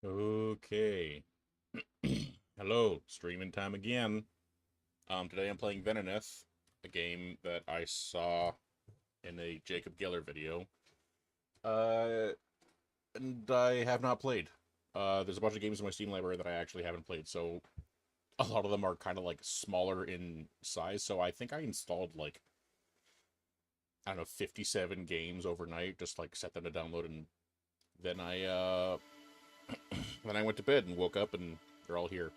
Okay. Hello, streaming time again. Today I'm playing Venineth, a game that I saw in a Jacob Geller video. Uh, and I have not played. There's a bunch of games in my Steam library that I actually haven't played, so a lot of them are kind of like smaller in size, so I think I installed like, I don't know, 57 games overnight, just like set them to download, and then then I went to bed and woke up and they're all here.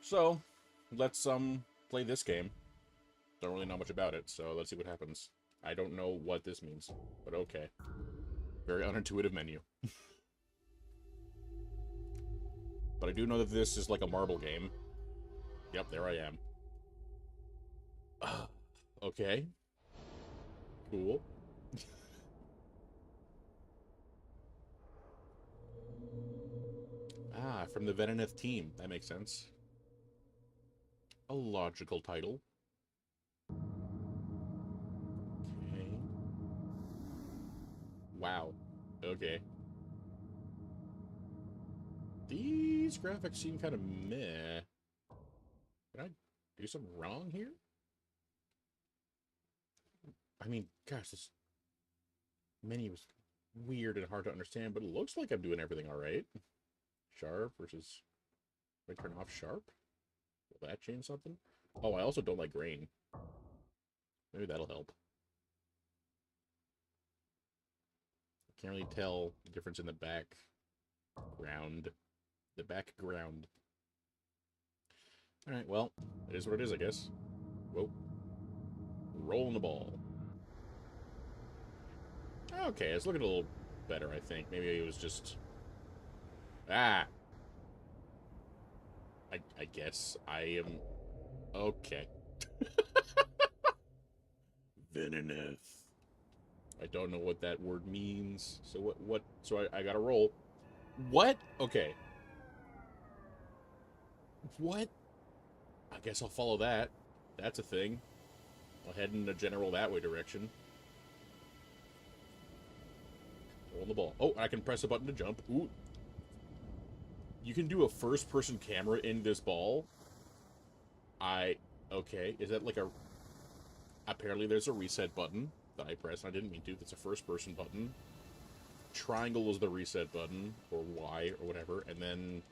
So, let's play this game. Don't really know much about it, so let's see what happens. I don't know what this means, but okay. Very unintuitive menu. But I do know that this is like a marble game. Yep, there I am. Okay. Cool. From the Venineth team. That makes sense. A logical title. Okay. Wow. Okay. These graphics seem kind of meh. Did I do something wrong here? I mean, gosh, this menu was weird and hard to understand, but it looks like I'm doing everything all right. Sharp versus... Do I turn off sharp? Will that change something? Oh, I also don't like grain. Maybe that'll help. I can't really tell the difference in the background. The background. Alright, well, it is what it is, I guess. Whoa. Rolling the ball. Okay, it's looking a little better, I think. Maybe it was just... Ah! I guess I am... Okay. Venineth. I don't know what that word means. So so I gotta roll. What? Okay. What? I guess I'll follow that. That's a thing. I'll head in a general that way direction. Roll the ball. Oh, I can press a button to jump. Ooh. You can do a first-person camera in this ball? Okay, is that like a... Apparently there's a reset button that I pressed, and I didn't mean to. That's a first-person button. Triangle is the reset button, or Y, or whatever, and then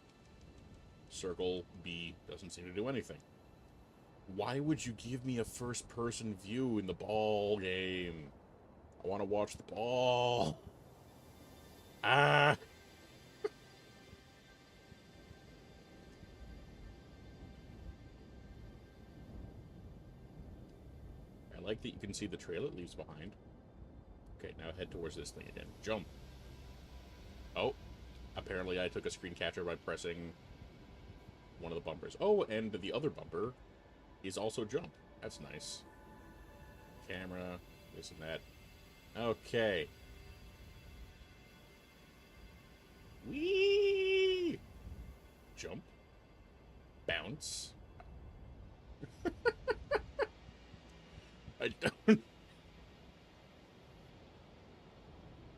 circle B doesn't seem to do anything. Why would you give me a first-person view in the ball game? I want to watch the ball. Ah! I like that you can see the trail it leaves behind. Okay, now head towards this thing again. Jump. Oh, apparently I took a screen capture by pressing one of the bumpers. Oh, and the other bumper is also jump. That's nice. Camera, this and that. Okay. Whee! Jump. Bounce. I don't...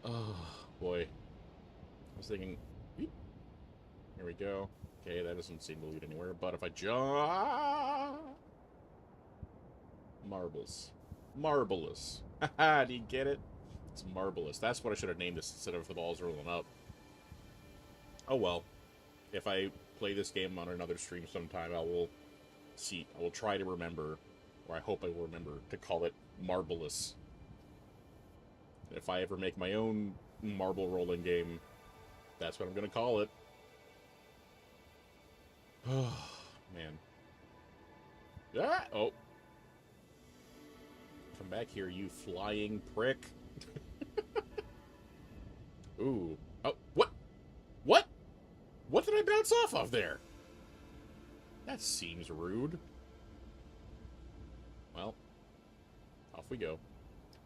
Oh, boy. I was thinking... Here we go. Okay, that doesn't seem to lead anywhere, but if I jump... Marbles. Marvelous. Haha, do you get it? It's marvelous. That's what I should have named this instead of the balls rolling up. Oh well. If I play this game on another stream sometime, I will try to remember, or I hope I will remember, to call it Marvelous. If I ever make my own marble rolling game, that's what I'm going to call it. Oh, man. Ah! Oh. Come back here, you flying prick. Ooh. Oh, what? What? What did I bounce off of there? That seems rude. Well, off we go.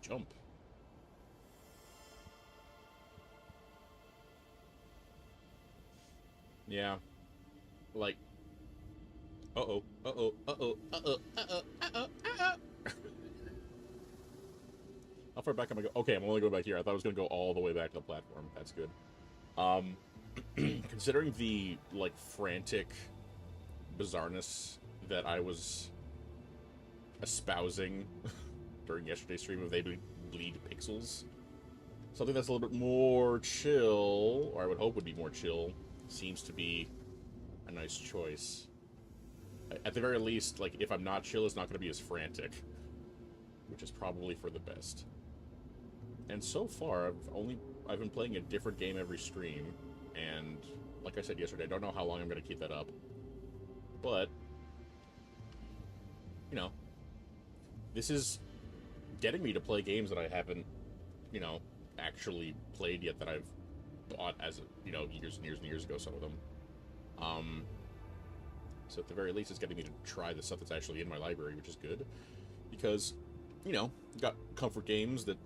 Jump. Yeah. Like... Uh-oh. Uh-oh. Uh-oh. Uh-oh. Uh-oh. Uh-oh. Uh-oh. How far back am I going? Okay, I'm only going back here. I thought I was going to go all the way back to the platform. That's good. considering the, like, frantic bizarreness that I was espousing during yesterday's stream of They Bleed Pixels, something that's a little bit more chill, or I would hope would be more chill, seems to be a nice choice. At the very least, like, if I'm not chill, it's not going to be as frantic, which is probably for the best. And so far, I've been playing a different game every stream, and like I said yesterday, I don't know how long I'm going to keep that up, but, you know, this is getting me to play games that I haven't, you know, actually played yet, that I've bought as, you know, years and years and years ago, some of them. So at the very least, it's getting me to try the stuff that's actually in my library, which is good, because, you know, you got comfort games that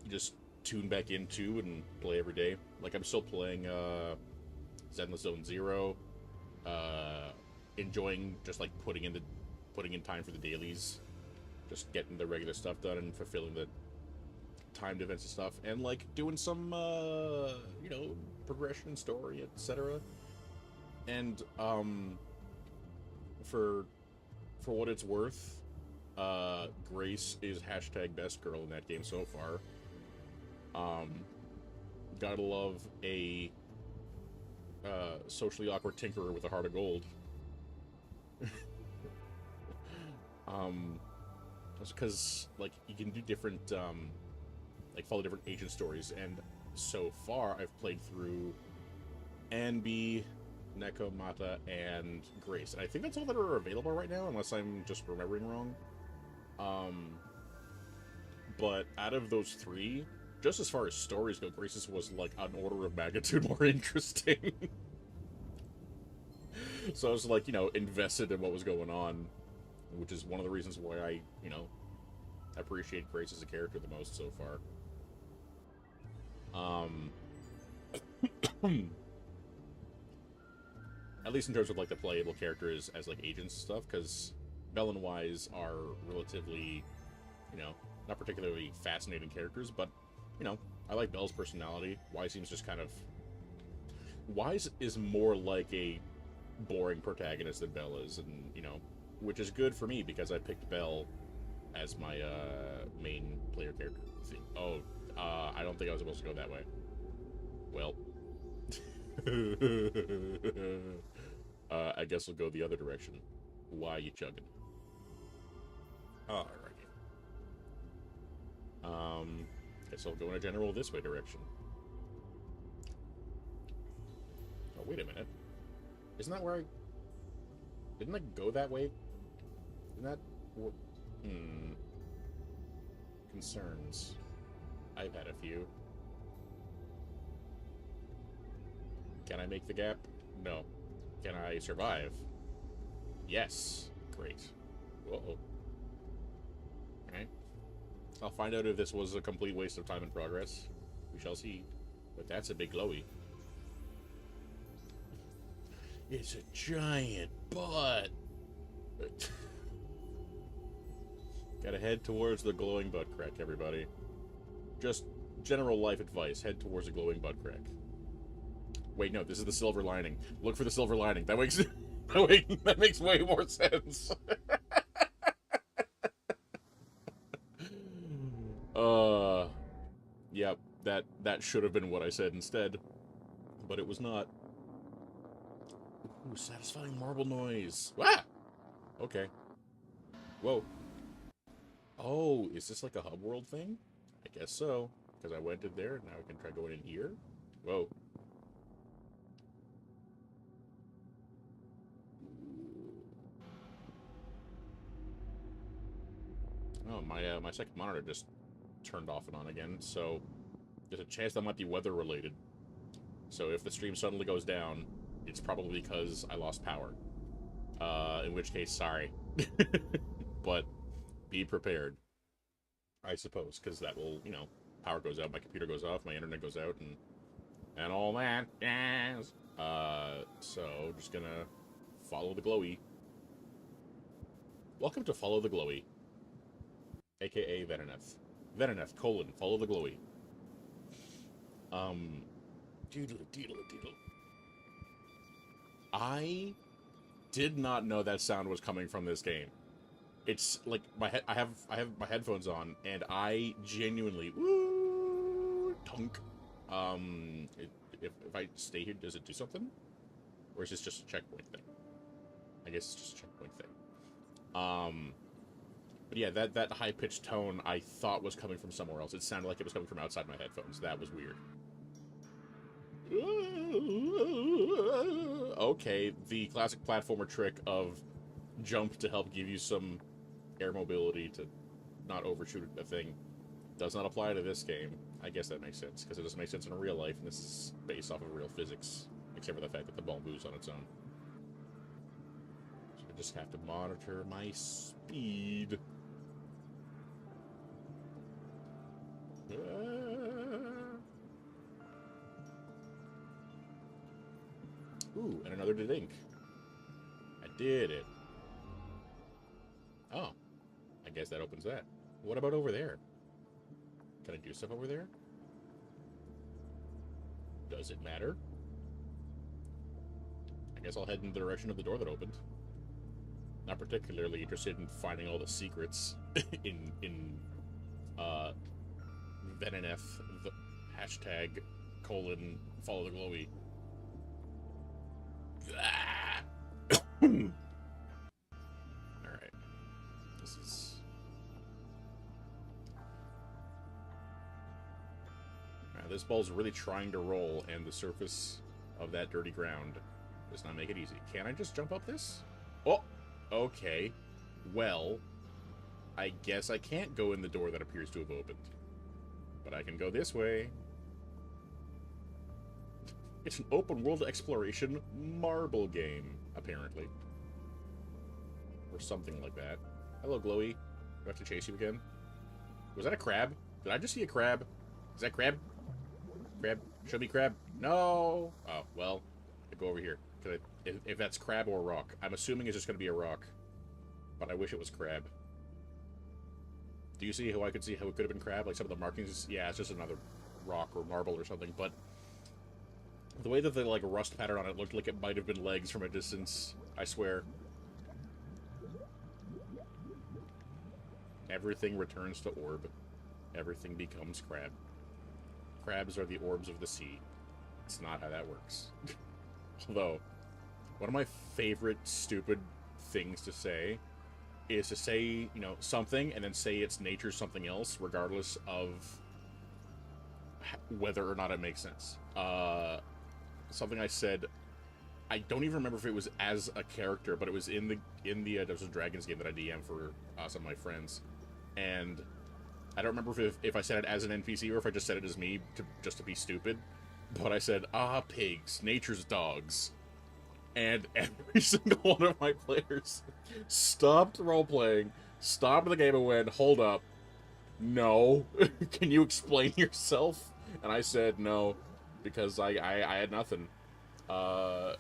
you just tune back into and play every day. Like, I'm still playing Zenless Zone Zero, enjoying just, like, putting in time for the dailies, just getting the regular stuff done and fulfilling the timed events and stuff, and, like, doing some you know, progression, story, etc. And for what it's worth, Grace is hashtag best girl in that game so far. Gotta love a socially awkward tinkerer with a heart of gold. Because, like, you can do different, like, follow different agent stories, and so far I've played through Anby, Neko, Mata, and Grace. And I think that's all that are available right now, unless I'm just remembering wrong. But out of those three, just as far as stories go, Grace's was, like, an order of magnitude more interesting. So I was, like, you know, invested in what was going on, which is one of the reasons why I, you know, appreciate Grace as a character the most so far. At least in terms of, like, the playable characters as, like, agents and stuff, because Belle and Wise are relatively, you know, not particularly fascinating characters, but, you know, I like Belle's personality. Wise seems just kind of... Wise is more like a boring protagonist than Belle is, and, you know, which is good for me, because I picked Belle as my, main player character. Oh, I don't think I was supposed to go that way. Well... I guess we'll go the other direction. Why you chugging? Alrighty. Guess I'll go in a general this way direction. Oh, wait a minute. Isn't that where I... Didn't I go that way? Isn't that... Concerns. I've had a few. Can I make the gap? No. Can I survive? Yes. Great. Uh-oh. Alright. I'll find out if this was a complete waste of time and progress. We shall see. But that's a big glowy. It's a giant butt! Gotta head towards the glowing butt crack, everybody. Just general life advice. Head towards a glowing butt crack. Wait, no, this is the silver lining. Look for the silver lining. That makes that makes way more sense. Yep, that should have been what I said instead, but it was not. Ooh, satisfying marble noise. Ah! Okay. Whoa. Oh, is this like a hub world thing? I guess so, because I went in there, now I can try going in here. Whoa. Oh, my second monitor just turned off and on again, so there's a chance that might be weather related. So if the stream suddenly goes down, it's probably because I lost power. In which case, sorry. But be prepared, I suppose, because that will, you know, power goes out, my computer goes off, my internet goes out, and all that jazz. So just gonna follow the glowy. Welcome to Follow the Glowy, aka Venineth. Venineth, follow the glowy. Doodle. I did not know that sound was coming from this game. It's like I have my headphones on, and I genuinely woo tunk. If I stay here, does it do something, or is this just a checkpoint thing? I guess it's just a checkpoint thing. But yeah, that high pitched tone I thought was coming from somewhere else. It sounded like it was coming from outside my headphones. That was weird. Okay, the classic platformer trick of jump to help give you some air mobility to not overshoot a thing does not apply to this game. I guess that makes sense, because it doesn't make sense in real life, and this is based off of real physics, except for the fact that the ball moves on its own. So I just have to monitor my speed. Ooh, and another dink. I did it. Oh. I guess that opens that. What about over there? Can I do stuff over there? Does it matter? I guess I'll head in the direction of the door that opened. Not particularly interested in finding all the secrets in Venineth, the hashtag, follow the glowy. Alright. This is... Now, this ball's really trying to roll, and the surface of that dirty ground does not make it easy. Can I just jump up this? Oh! Okay. Well, I guess I can't go in the door that appears to have opened. But I can go this way. It's an open-world exploration marble game, apparently. Or something like that. Hello, Glowy. Do I have to chase you again? Was that a crab? Did I just see a crab? Is that crab? Crab? Show me crab. No! Oh, well, I go over here. If that's crab or rock. I'm assuming it's just going to be a rock. But I wish it was crab. Do you see how I could see how it could have been crab? Like some of the markings? Yeah, it's just another rock or marble or something. But the way that the like rust pattern on it looked like it might have been legs from a distance. I swear. Everything returns to orb. Everything becomes crab. Crabs are the orbs of the sea. It's not how that works. Although, one of my favorite stupid things to say is to say, you know, something and then say it's nature's something else, regardless of whether or not it makes sense. Something I said, I don't even remember if it was as a character, but it was in the Dungeons & Dragons game that I DM for some of my friends, and I don't remember if I said it as an NPC or if I just said it as me just to be stupid, but I said, pigs, nature's dogs. And every single one of my players stopped role-playing, stopped the game and went, hold up, no, can you explain yourself? And I said no, because I had nothing. And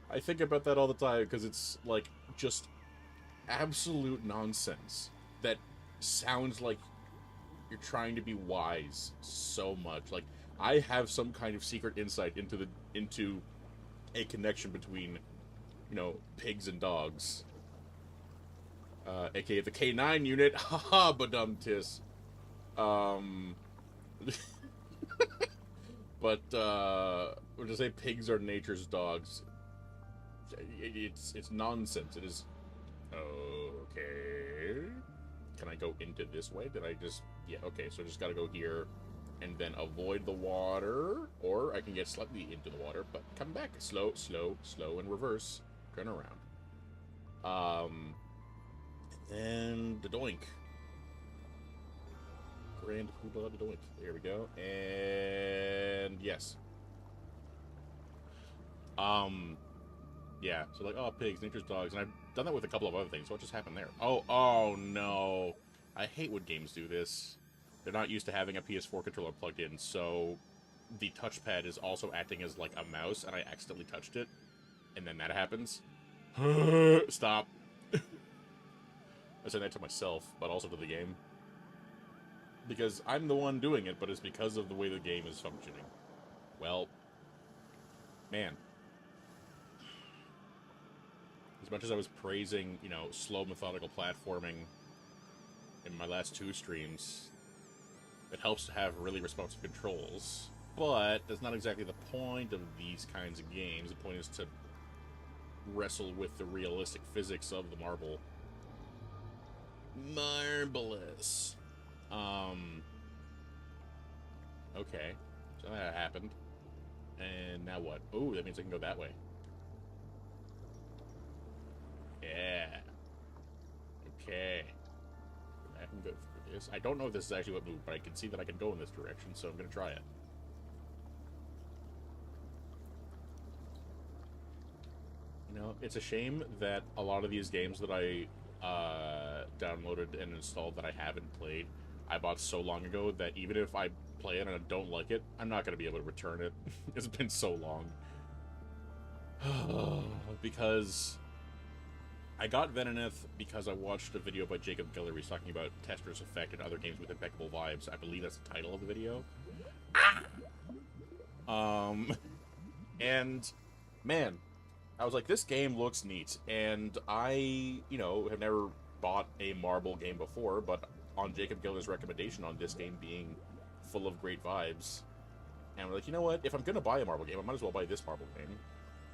I think about that all the time, because it's, like, just absolute nonsense that sounds like you're trying to be wise so much. Like, I have some kind of secret insight into a connection between, you know, pigs and dogs. AKA the K9 unit. Haha, badum-tis. But, when to say pigs are nature's dogs, it's nonsense. It is... Okay. Can I go into this way? Did I just... Yeah, okay, so I just gotta go here and then avoid the water, or I can get slightly into the water, but come back. Slow, slow, slow, and reverse. Turn around. And the doink. Grand hoopla doink. There we go. And yes. Yeah, so like, oh, pigs, nature's dogs, and I've done that with a couple of other things. What just happened there? Oh no. I hate when games do this. They're not used to having a PS4 controller plugged in, so the touchpad is also acting as like a mouse, and I accidentally touched it, and then that happens. Stop. I said that to myself, but also to the game. Because I'm the one doing it, but it's because of the way the game is functioning. Well, man, as much as I was praising, you know, slow, methodical platforming in my last 2 streams, it helps to have really responsive controls. But that's not exactly the point of these kinds of games. The point is to wrestle with the realistic physics of the marble. Marvelous. Okay. So that happened. And now what? Oh, that means I can go that way. Yeah. Okay. I can go through this. I don't know if this is actually what moved, but I can see that I can go in this direction, so I'm going to try it. You know, it's a shame that a lot of these games that I downloaded and installed that I haven't played, I bought so long ago that even if I play it and I don't like it, I'm not going to be able to return it. It's been so long. Because I got Venineth because I watched a video by Jacob Guillory talking about Tester's Effect and other games with impeccable vibes. I believe that's the title of the video. And, man, I was like, this game looks neat. And I, you know, have never bought a marble game before, but on Jacob Guillory's recommendation on this game being full of great vibes, and I'm like, you know what? If I'm going to buy a marble game, I might as well buy this marble game.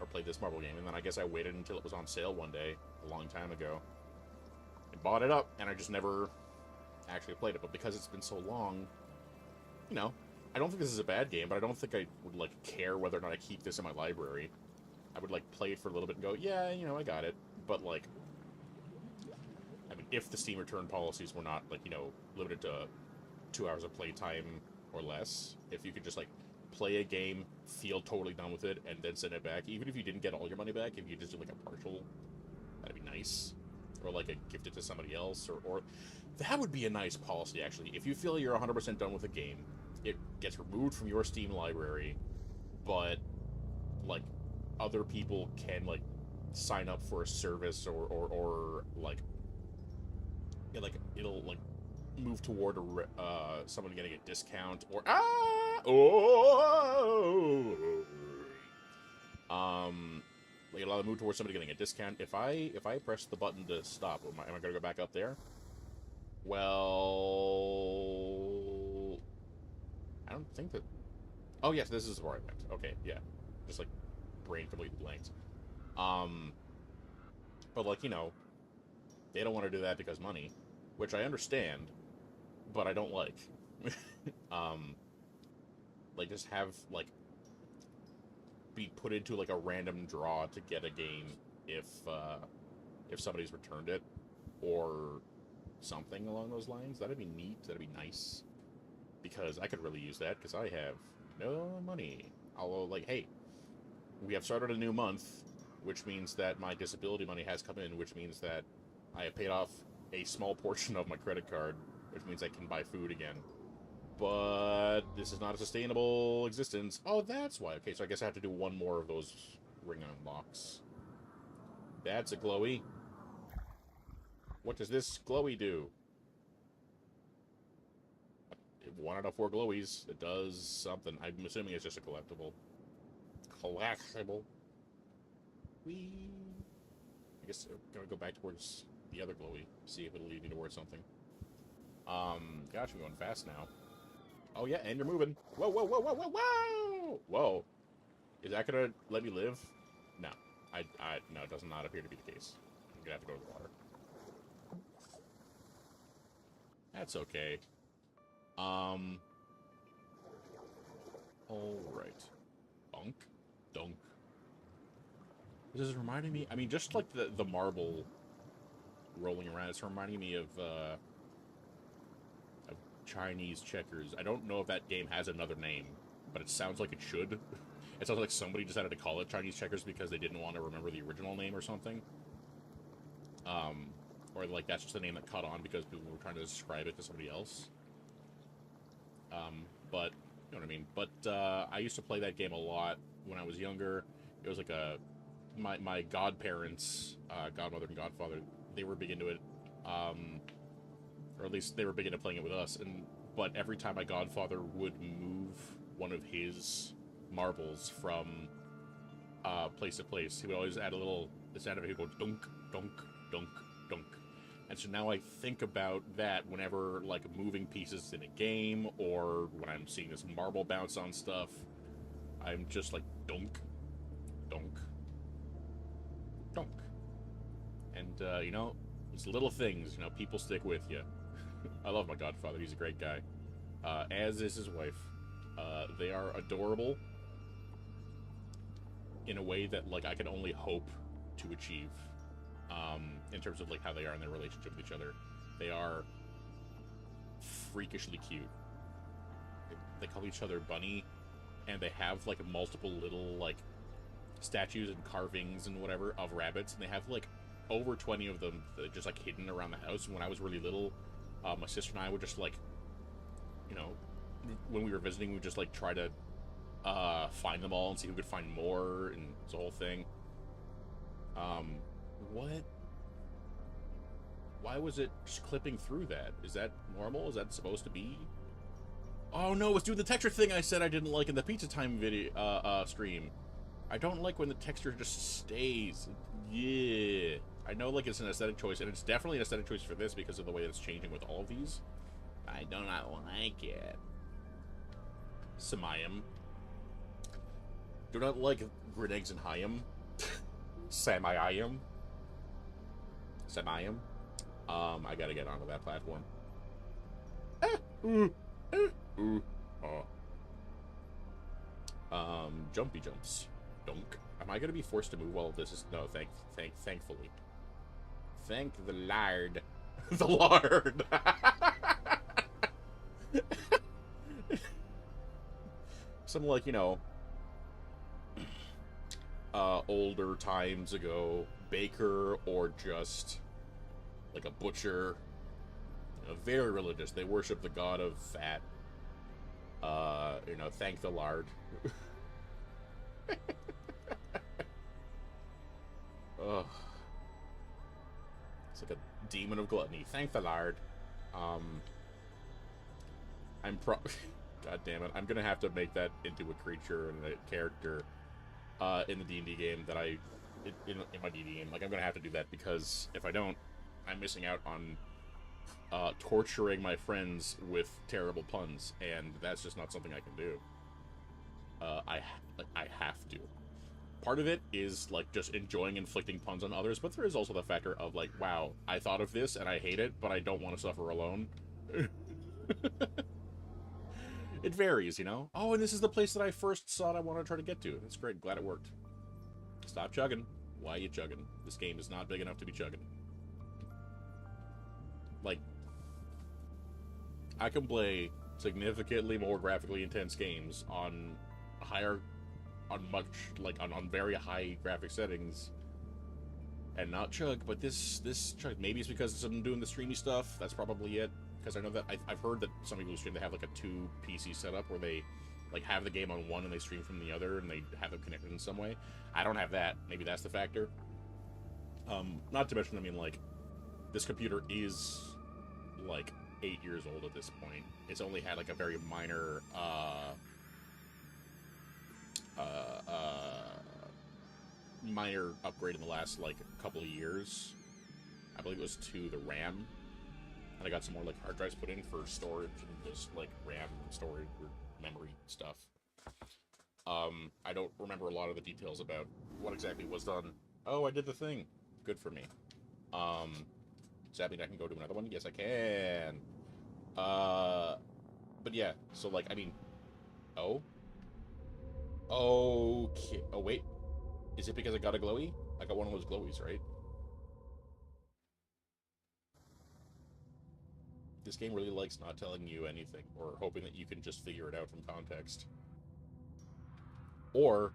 Or play this marble game. And then I guess I waited until it was on sale one day, a long time ago. I bought it up, and I just never actually played it. But because it's been so long, you know, I don't think this is a bad game, but I don't think I would, like, care whether or not I keep this in my library. I would, like, play it for a little bit and go, yeah, you know, I got it. But, like, I mean, if the Steam return policies were not, like, you know, limited to 2 hours of playtime or less, if you could just, like, play a game, feel totally done with it, and then send it back. Even if you didn't get all your money back, if you just do like a partial, that'd be nice. Or like a gift it to somebody else, or that would be a nice policy actually. If you feel you're 100% done with a game, it gets removed from your Steam library, but like other people can like sign up for a service or like yeah, like it'll like move toward someone getting a discount or like allow to move towards somebody getting a discount. If I press the button to stop, am I gonna go back up there? Well, I don't think that. Oh yes, this is where I went. Okay, yeah, just like brain completely blanked. But like you know, they don't want to do that because money, which I understand, but I don't like. Like just have like be put into like a random draw to get a game if somebody's returned it or something along those lines. That'd be neat. That'd be nice because I could really use that because I have no money. Although like, hey, we have started a new month, which means that my disability money has come in, which means that I have paid off a small portion of my credit card, which means I can buy food again. But this is not a sustainable existence. Oh, that's why. Okay, so I guess I have to do one more of those ring unlocks. That's a glowy. What does this glowy do? 1 out of 4 glowies. It does something. I'm assuming it's just a collectible. Collectible. Whee! I guess I'm gonna go back towards the other glowy. See if it'll lead me towards something. Gosh, I'm going fast now. Oh yeah, and you're moving. Whoa, whoa, whoa, whoa, whoa, whoa! Whoa. Is that gonna let me live? No. No, it does not appear to be the case. I'm gonna have to go to the water. That's okay. Alright. Bunk. Dunk. This is reminding me, I mean, just like the marble rolling around, it's reminding me of Chinese checkers. I don't know if that game has another name, but it sounds like it should. It sounds like somebody decided to call it Chinese checkers because they didn't want to remember the original name or something. Or like that's just the name that caught on because people were trying to describe it to somebody else. But, you know what I mean? But I used to play that game a lot when I was younger. It was like my godparents, godmother and godfather, they were big into it. Or at least they were big into playing it with us. But every time my godfather would move one of his marbles from place to place, he would always add a little, instead of it, he'd go dunk, dunk, dunk, dunk. And so now I think about that whenever, like, moving pieces in a game, or when I'm seeing this marble bounce on stuff, I'm just like, dunk, dunk, dunk. And, you know, it's little things, you know, people stick with you. I love my godfather, he's a great guy. As is his wife. They are adorable in a way that, like, I can only hope to achieve. In terms of, like, how they are in their relationship with each other. They are freakishly cute. They call each other Bunny, and they have, like, multiple little, like, statues and carvings and whatever of rabbits, and they have, like, over 20 of them just, like, hidden around the house. And when I was really little, my sister and I would just, like, you know, when we were visiting, we would just, like, try to find them all and see who could find more, and it's a whole thing. What? Why was it just clipping through that? Is that normal? Is that supposed to be? Oh no, it's doing the texture thing I said I didn't like in the Pizza Time video, stream. I don't like when the texture just stays. Yeah. I know, like, it's an aesthetic choice, and it's definitely an aesthetic choice for this because of the way it's changing with all of these. I do not like it. Samayam. Do not like grid eggs and Hayam. Samayam. Samayam. I gotta get onto that platform. Jumpy jumps. Dunk. Am I gonna be forced to move while this is... No, thankfully. Thank the lard. The lard! Some, like, you know... older times ago, baker or just... like a butcher, you know, very religious. They worship the god of fat. You know, thank the lard. Ugh. It's like a demon of gluttony. Thank the lard. I'm God damn it. I'm gonna have to make that into a creature and a character in the D&D game that in my D&D game. Like, I'm gonna have to do that because if I don't, I'm missing out on torturing my friends with terrible puns, and that's just not something I can do. I have to. Part of it is, like, just enjoying inflicting puns on others, but there is also the factor of, like, wow, I thought of this and I hate it, but I don't want to suffer alone. It varies, you know? Oh, and this is the place that I first thought I wanted to try to get to. That's great. Glad it worked. Stop chugging. Why are you chugging? This game is not big enough to be chugging. Like, I can play significantly more graphically intense games on very high graphic settings and not chug, but this chug. Maybe it's because I'm doing the streamy stuff. That's probably it. Because I know that I've heard that some people stream, they have like a 2 PC setup where they like have the game on one and they stream from the other and they have them connected in some way. I don't have that. Maybe that's the factor. Not to mention, I mean, like, this computer is like 8 years old at this point. It's only had like a very minor minor upgrade in the last like couple of years. I believe it was to the RAM, and I got some more like hard drives put in for storage and just like RAM storage or memory stuff. I don't remember a lot of the details about what exactly was done. Oh, I did the thing. Good for me. Does that mean I can go to another one? Yes, I can. But yeah, so like, I mean, oh? Okay. Oh, wait. Is it because I got a glowy? I got one of those glowies, right? This game really likes not telling you anything, or hoping that you can just figure it out from context. Or,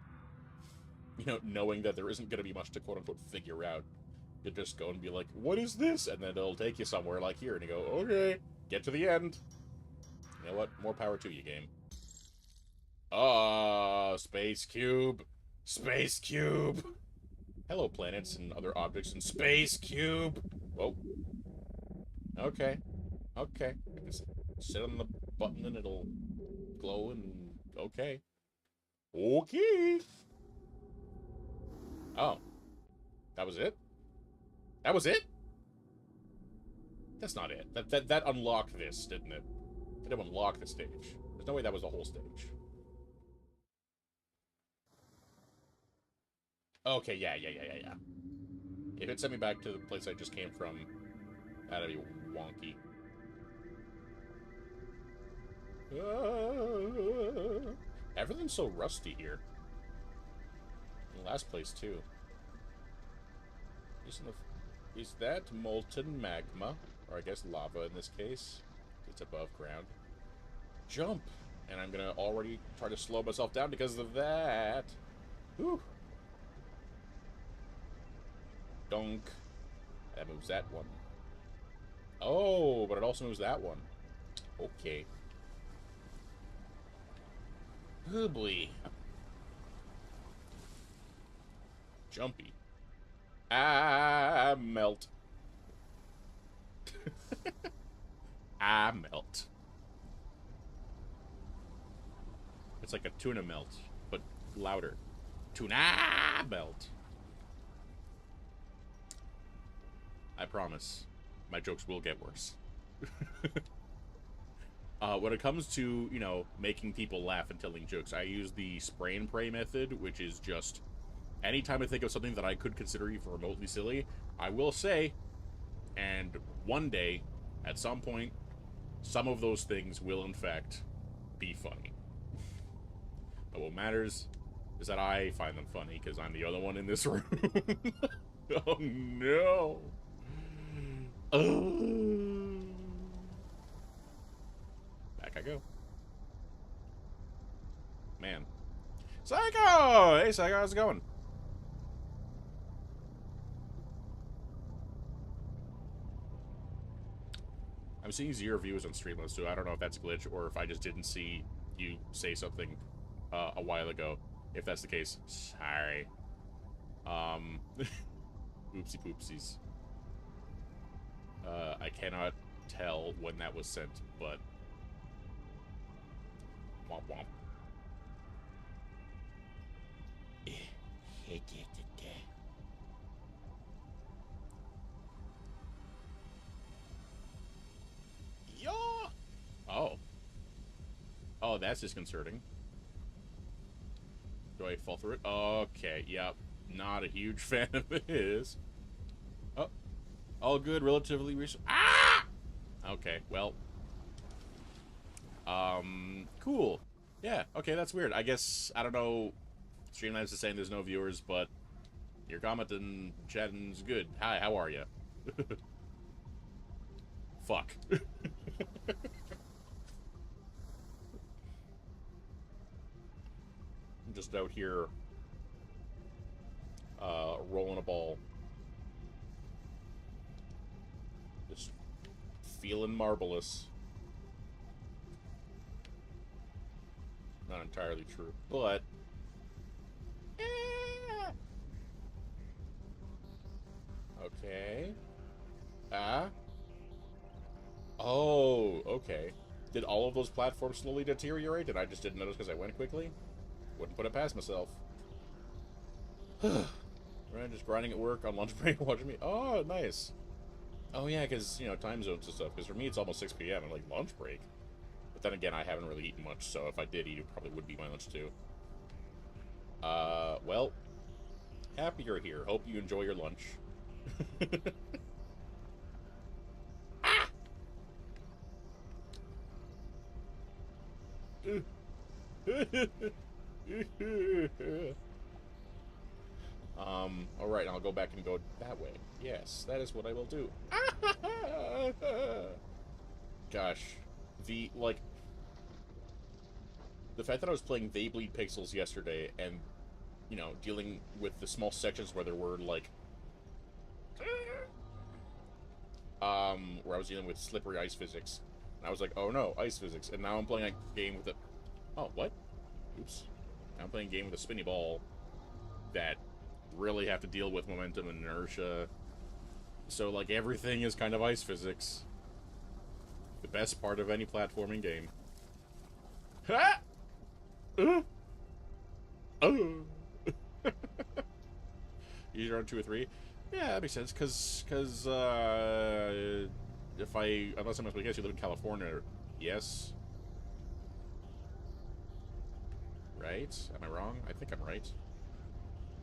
you know, knowing that there isn't going to be much to quote-unquote figure out. You just go and be like, what is this? And then it'll take you somewhere like here, and you go, okay, get to the end. You know what? More power to you, game. Space Cube. Space Cube. Hello, planets and other objects in Space Cube. Whoa. Okay. Okay. I just sit on the button and it'll glow and... Okay. Okay. Oh. That was it? That was it? That's not it. That unlocked this, didn't it? It didn't unlock the stage. There's no way that was the whole stage. Okay, yeah. If it sent me back to the place I just came from, that'd be wonky. Everything's so rusty here. In the last place, too. Is that molten magma? Or I guess lava in this case. It's above ground. Jump! And I'm gonna already try to slow myself down because of that. Whew. Dunk. That moves that one. Oh, but it also moves that one. Okay. Oh boy. Jumpy. I melt. I melt. It's like a tuna melt, but louder. Tuna melt. I promise. My jokes will get worse. When it comes to, you know, making people laugh and telling jokes, I use the spray and pray method, which is just anytime I think of something that I could consider even remotely silly, I will say, and one day, at some point, some of those things will, in fact, be funny. But what matters is that I find them funny, because I'm the other one in this room. Oh, no. Back I go. Man. Psycho! Hey, Psycho, how's it going? I'm seeing 0 views on Streamlabs, so I don't know if that's a glitch or if I just didn't see you say something a while ago. If that's the case, sorry. Oopsie poopsies. I cannot tell when that was sent, but womp womp. Yeah. Oh. Oh, that's disconcerting. Do I fall through it? Okay, yep. Not a huge fan of his. Oh. All good, relatively recent. Ah! Okay, well. Cool. Yeah, okay, that's weird. I guess, I don't know, Streamlabs is saying there's no viewers, but your comment and chatting's good. Hi, how are you? Fuck. I'm just out here, rolling a ball. Just feeling marvelous. Not entirely true, but... Okay. Oh, okay. Did all of those platforms slowly deteriorate and I just didn't notice because I went quickly? Wouldn't put it past myself. Right, just grinding at work on lunch break watching me. Oh, nice. Oh, yeah, because, you know, time zones and stuff. Because for me, it's almost 6 p.m. and, like, lunch break. But then again, I haven't really eaten much, so if I did eat, it probably would be my lunch, too. Well, happy you're here. Hope you enjoy your lunch. Alright, I'll go back and go that way. Yes, that is what I will do. Gosh. The fact that I was playing They Bleed Pixels yesterday and, you know, dealing with the small sections where there were, like, where I was dealing with slippery ice physics. And I was like, oh no, ice physics. And now I'm playing a game with a... Oh, what? Oops. Now I'm playing a game with a spinny ball that really have to deal with momentum and inertia. So, like, everything is kind of ice physics. The best part of any platforming game. Ha! Usually around 2 or 3. Yeah, that makes sense, because, if I, unless I'm supposed to guess, you live in California, yes? Right? Am I wrong? I think I'm right.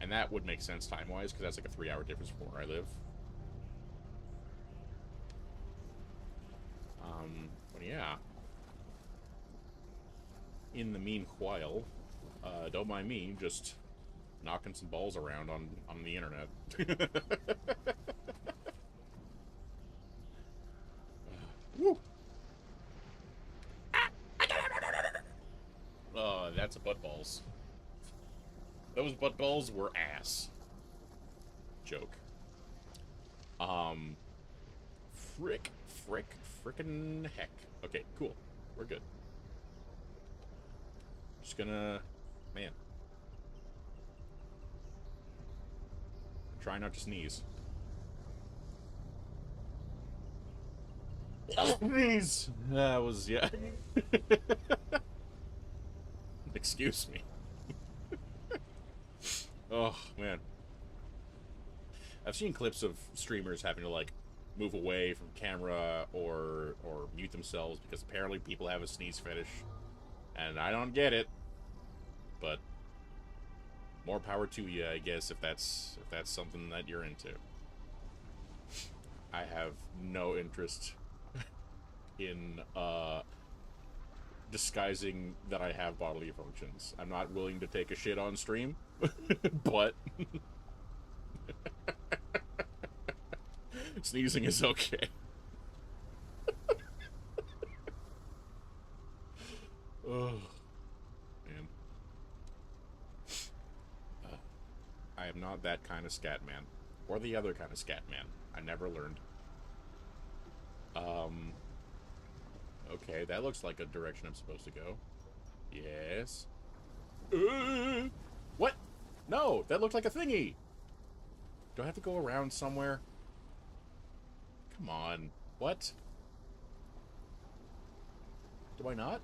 And that would make sense time-wise, because that's like a 3-hour difference from where I live. But yeah. In the meanwhile, don't mind me, just knocking some balls around on the internet. Woo! That's a butt balls. Those butt balls were ass. Joke. Um, frickin' heck. Okay, cool. We're good. Just gonna, man. Try not to sneeze. Sneeze! That was, yeah. Excuse me. Oh, man. I've seen clips of streamers having to, like, move away from camera or mute themselves because apparently people have a sneeze fetish. And I don't get it. But more power to you, I guess, if that's something that you're into. I have no interest in disguising that I have bodily functions. I'm not willing to take a shit on stream, but sneezing is okay. Oh, man. I am not that kind of scat man. Or the other kind of scat man. I never learned. Okay, that looks like a direction I'm supposed to go. Yes. What? No, that looked like a thingy. Do I have to go around somewhere? Come on. What? Do I not?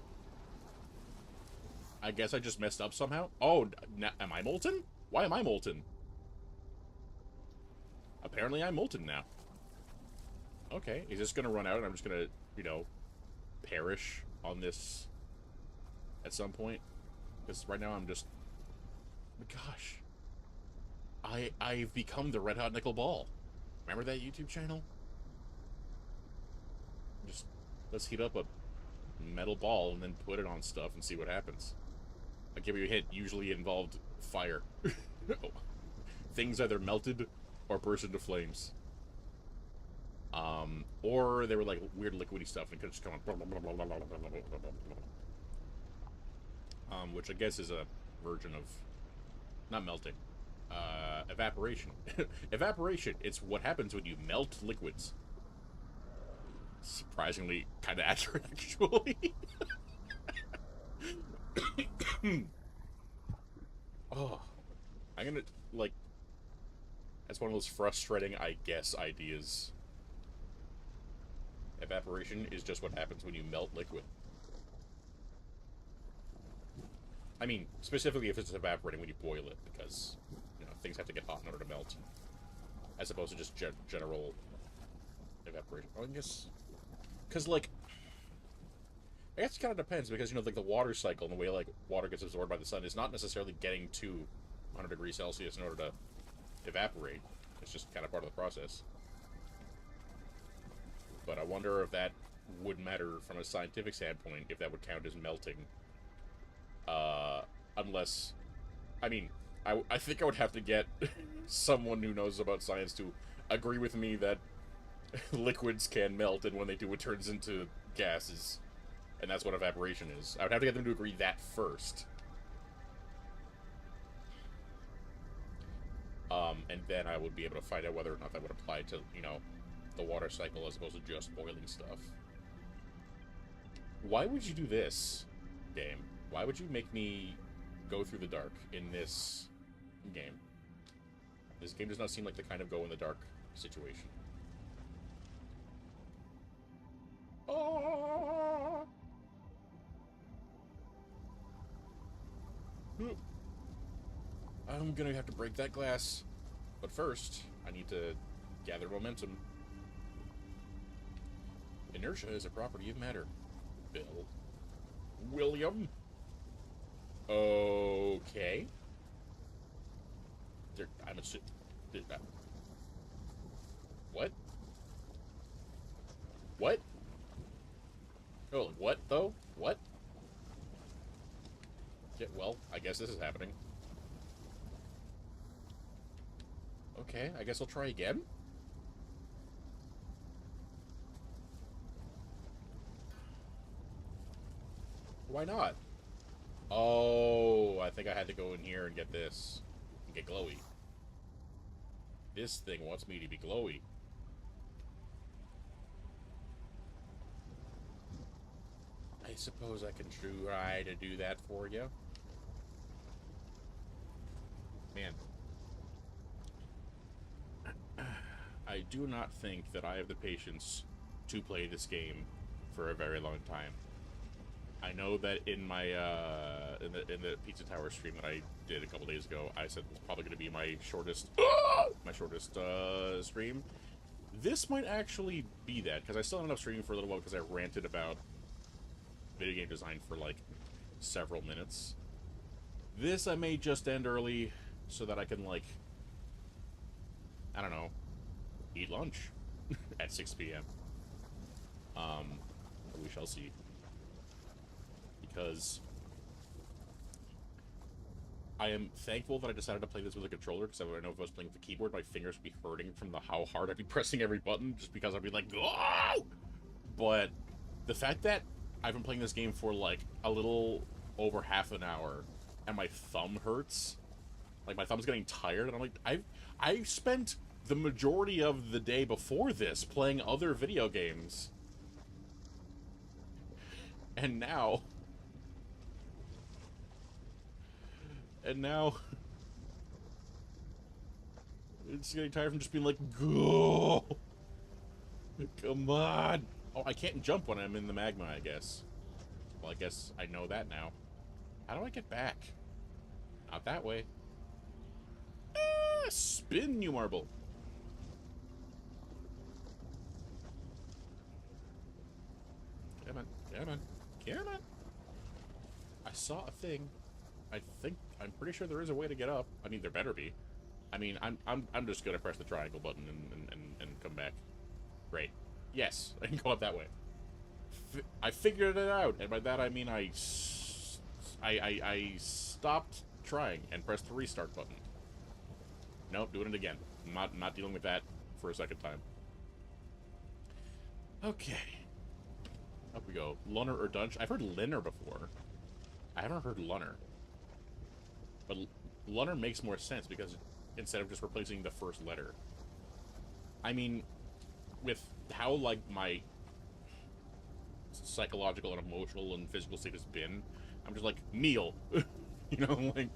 I guess I just messed up somehow. Oh, am I molten? Why am I molten? Apparently I'm molten now. Okay, is this gonna run out and I'm just gonna, you know, perish on this at some point? Because right now I'm just... Oh my gosh. I've become the Red Hot Nickel Ball. Remember that YouTube channel? Just, let's heat up a metal ball and then put it on stuff and see what happens. Like every hit usually involved fire. Things either melted or burst into flames. Or they were like weird liquidy stuff and could just come on. Which I guess is a version of not melting. Evaporation. Evaporation, it's what happens when you melt liquids. Surprisingly kind of accurate, actually. Oh, I'm gonna, like, that's one of those frustrating, I guess, ideas. Evaporation is just what happens when you melt liquid. I mean, specifically if it's evaporating when you boil it, because, you know, things have to get hot in order to melt. As opposed to just general evaporation. Well, I guess... Because, like... I guess it kind of depends, because, you know, like, the water cycle and the way, like, water gets absorbed by the sun is not necessarily getting to 100 degrees Celsius in order to evaporate. It's just kind of part of the process. But I wonder if that would matter from a scientific standpoint, if that would count as melting. Unless... I mean, I think I would have to get someone who knows about science to agree with me that liquids can melt, and when they do, it turns into gases. And that's what evaporation is. I would have to get them to agree that first. And then I would be able to find out whether or not that would apply to, you know, the water cycle as opposed to just boiling stuff. Why would you do this, game? Why would you make me go through the dark in this game? This game does not seem like the kind of go in the dark situation. Oh! I'm gonna have to break that glass. But first, I need to gather momentum. Inertia is a property of matter. Bill. William. Okay. I'm assuming. What? What? Oh, what though? What? Yeah, well, I guess this is happening. Okay, I guess I'll try again. Why not? Oh, I think I had to go in here and get this. And get glowy. This thing wants me to be glowy. I suppose I can try to do that for you. Man. I do not think that I have the patience to play this game for a very long time. I know that in my in the Pizza Tower stream that I did a couple days ago, I said it's probably going to be my shortest stream. This might actually be that, because I still ended up streaming for a little while because I ranted about video game design for like several minutes. This I may just end early so that I can, like, I don't know, eat lunch at 6 p.m. We shall see. Because I am thankful that I decided to play this with a controller, because I know if I was playing with the keyboard, my fingers would be hurting from how hard I'd be pressing every button, just because I'd be like, oh! But the fact that I've been playing this game for like a little over half an hour, and my thumb hurts, like my thumb's getting tired, and I'm like, I've spent the majority of the day before this playing other video games, and now it's getting tired from just being like, go, come on. Oh, I can't jump when I'm in the magma, I guess. Well, I guess I know that now. How do I get back? Not that way. Spin, you marble. Come on, come on, come on. I saw a thing. I'm pretty sure there is a way to get up. I mean, there better be. I mean, I'm just gonna press the triangle button and come back. Great. Yes, I can go up that way. I figured it out, and by that I mean I stopped trying and pressed the restart button. Nope, doing it again. I'm not dealing with that for a second time. Okay. Up we go. Lunner or Dunch. I've heard Linner before. I haven't heard Lunner. But Lunner makes more sense because instead of just replacing the first letter. I mean, with how, like, my psychological and emotional and physical state has been, I'm just like, meal. You know, like,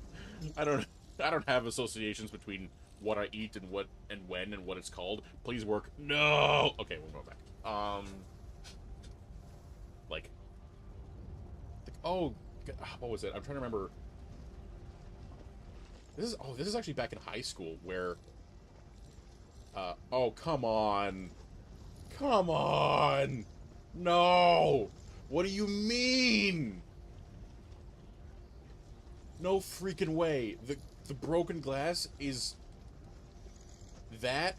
I don't have associations between what I eat and what and when and what it's called. Please work. No. Okay, we'll go back. Like, oh, what was it? I'm trying to remember. This is actually back in high school where. Oh, come on. Come on. No. What do you mean? No freaking way. The broken glass is that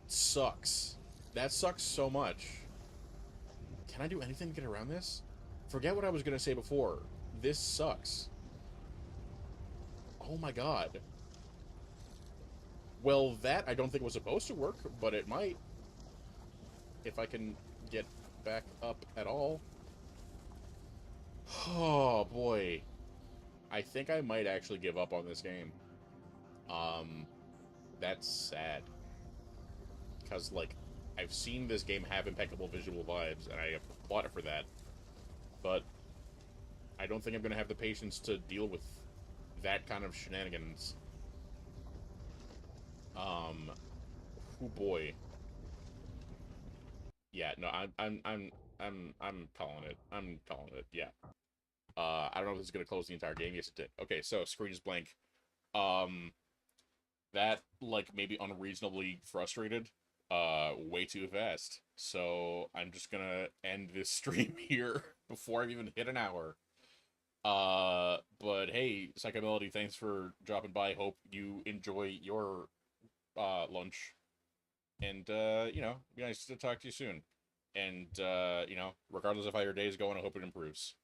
sucks. That sucks so much. Can I do anything to get around this? Forget what I was gonna say before. This sucks. Oh my god. Well, that I don't think was supposed to work, but it might. If I can get back up at all. Oh, boy. I think I might actually give up on this game. That's sad. Because, like, I've seen this game have impeccable visual vibes, and I applaud it for that. But I don't think I'm going to have the patience to deal with that kind of shenanigans. Oh boy. Yeah, no, I'm calling it. I'm calling it. Yeah. I don't know if this is gonna close the entire game. Yes, it did. Okay, so screen is blank. Um, that, like, maybe unreasonably frustrated way too fast. So I'm just gonna end this stream here before I've even hit an hour. But hey, Psychobility, thanks for dropping by. Hope you enjoy your lunch. And you know, be nice to talk to you soon. And you know, regardless of how your day is going, I hope it improves.